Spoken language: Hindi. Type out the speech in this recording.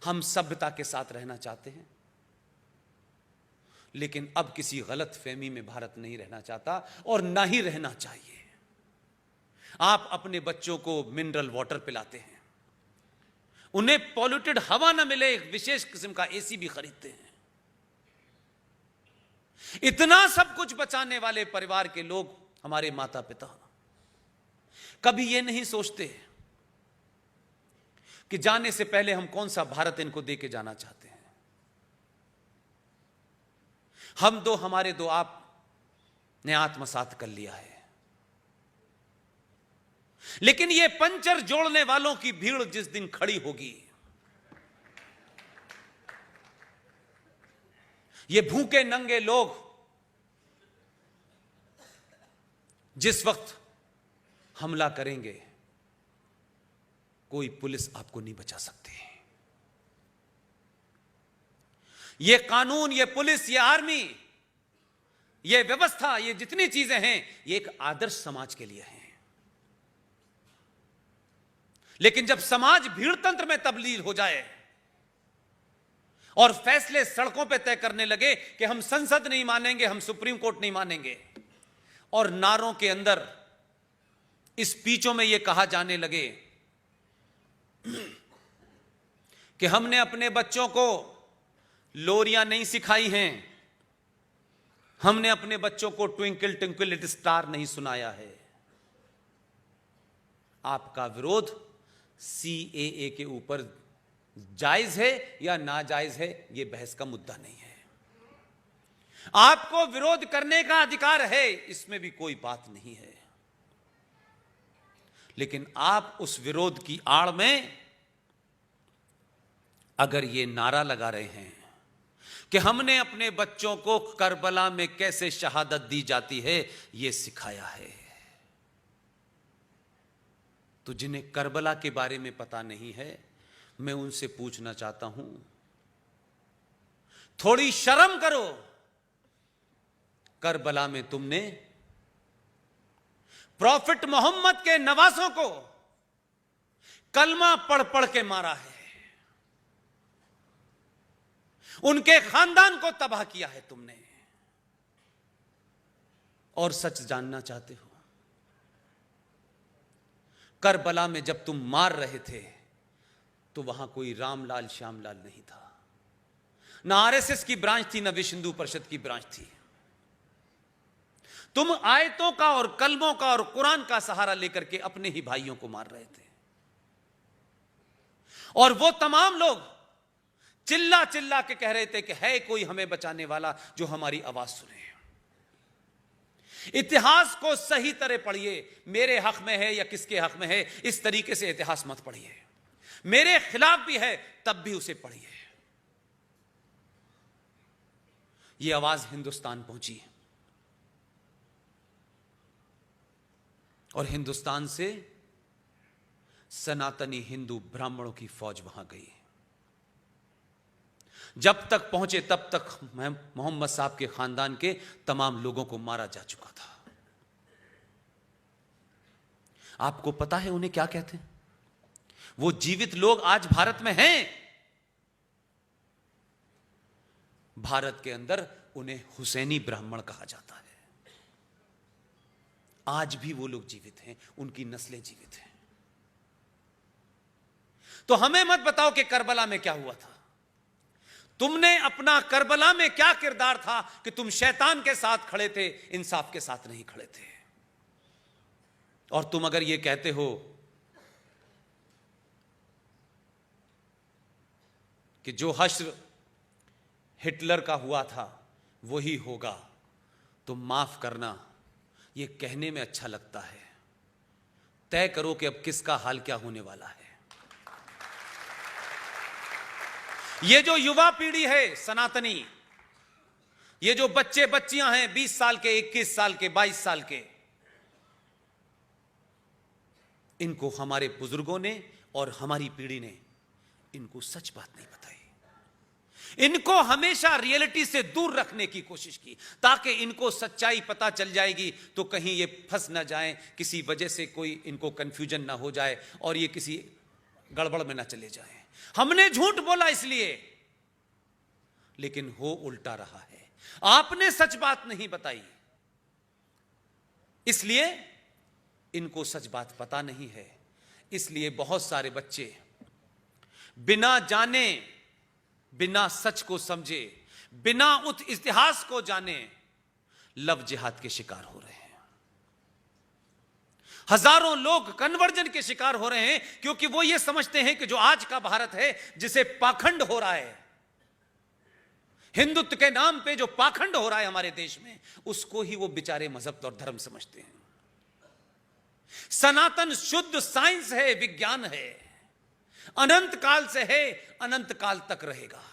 हम सभ्यता के साथ रहना चाहते हैं, लेकिन अब किसी गलत फहमी में भारत नहीं रहना चाहता और ना ही रहना चाहिए। आप अपने बच्चों को मिनरल वाटर पिलाते हैं, उन्हें पॉल्यूटेड हवा ना मिले एक विशेष किस्म का एसी भी खरीदते हैं। इतना सब कुछ बचाने वाले परिवार के लोग हमारे माता पिता कभी यह नहीं सोचते कि जाने से पहले हम कौन सा भारत इनको दे के जाना चाहते हैं। हम दो, हमारे दो आपने आत्मसात कर लिया है, लेकिन ये पंचर जोड़ने वालों की भीड़ जिस दिन खड़ी होगी, ये भूखे नंगे लोग जिस वक्त हमला करेंगे, कोई पुलिस आपको नहीं बचा सकती। ये कानून, ये पुलिस, ये आर्मी, ये व्यवस्था, ये जितनी चीजें हैं, ये एक आदर्श समाज के लिए हैं। लेकिन जब समाज भीड़तंत्र में तब्दील हो जाए और फैसले सड़कों पे तय करने लगे कि हम संसद नहीं मानेंगे, हम सुप्रीम कोर्ट नहीं मानेंगे, और नारों के अंदर स्पीचों में यह कहा जाने लगे कि हमने अपने बच्चों को लोरियां नहीं सिखाई हैं, हमने अपने बच्चों को ट्विंकल ट्विंकल लिटिल स्टार नहीं सुनाया है, आपका विरोध सीएए के ऊपर जायज है या नाजायज है, यह बहस का मुद्दा नहीं है। आपको विरोध करने का अधिकार है, इसमें भी कोई बात नहीं है, लेकिन आप उस विरोध की आड़ में अगर यह नारा लगा रहे हैं कि हमने अपने बच्चों को करबला में कैसे शहादत दी जाती है यह सिखाया है, तो जिन्हें करबला के बारे में पता नहीं है, मैं उनसे पूछना चाहता हूं, थोड़ी शर्म करो। करबला में तुमने प्रॉफिट मोहम्मद के नवासों को कलमा पढ़ पढ़ के मारा है, उनके खानदान को तबाह किया है तुमने, और सच जानना चाहते हो, करबला में जब तुम मार रहे थे तो वहां कोई रामलाल श्यामलाल नहीं था, ना आरएसएस की ब्रांच थी, ना विश्व हिंदू परिषद की ब्रांच थी। तुम आयतों का और कलमों का और कुरान का सहारा लेकर के अपने ही भाइयों को मार रहे थे, और वो तमाम लोग चिल्ला चिल्ला के कह रहे थे कि है कोई हमें बचाने वाला जो हमारी आवाज सुने। इतिहास को सही तरह पढ़िए, मेरे हक में है या किसके हक में है, इस तरीके से इतिहास मत पढ़िए। मेरे खिलाफ भी है तब भी उसे पढ़िए। यह आवाज हिंदुस्तान पहुंची और हिंदुस्तान से सनातनी हिंदू ब्राह्मणों की फौज वहां गई। जब तक पहुंचे तब तक मोहम्मद साहब के खानदान के तमाम लोगों को मारा जा चुका था। आपको पता है उन्हें क्या कहते हैं? वो जीवित लोग आज भारत में हैं। भारत के अंदर उन्हें हुसैनी ब्राह्मण कहा जाता है। आज भी वो लोग जीवित हैं, उनकी नस्लें जीवित हैं। तो हमें मत बताओ कि करबला में क्या हुआ था। तुमने अपना करबला में क्या किरदार था कि तुम शैतान के साथ खड़े थे, इंसाफ के साथ नहीं खड़े थे। और तुम अगर यह कहते हो कि जो हश्र हिटलर का हुआ था वही होगा, तो माफ करना, यह कहने में अच्छा लगता है, तय करो कि अब किसका हाल क्या होने वाला है। ये जो युवा पीढ़ी है सनातनी, ये जो बच्चे बच्चियां हैं 20 साल के, 21 साल के, 22 साल के, इनको हमारे बुजुर्गों ने और हमारी पीढ़ी ने इनको सच बात नहीं बताई। इनको हमेशा रियलिटी से दूर रखने की कोशिश की, ताकि इनको सच्चाई पता चल जाएगी तो कहीं ये फंस ना जाएं, किसी वजह से कोई इनको कंफ्यूजन ना हो जाए और ये किसी गड़बड़ में ना चले जाएं। हमने झूठ बोला इसलिए, लेकिन हो उल्टा रहा है। आपने सच बात नहीं बताई, इसलिए इनको सच बात पता नहीं है। इसलिए बहुत सारे बच्चे बिना जाने, बिना सच को समझे, बिना उस इतिहास को जाने लव जिहाद के शिकार हो रहे हैं। हजारों लोग कन्वर्जन के शिकार हो रहे हैं, क्योंकि वो ये समझते हैं कि जो आज का भारत है, जिसे पाखंड हो रहा है, हिंदुत्व के नाम पे जो पाखंड हो रहा है हमारे देश में, उसको ही वो बेचारे मजहब और धर्म समझते हैं। सनातन शुद्ध साइंस है, विज्ञान है, अनंत काल से है, अनंत काल तक रहेगा।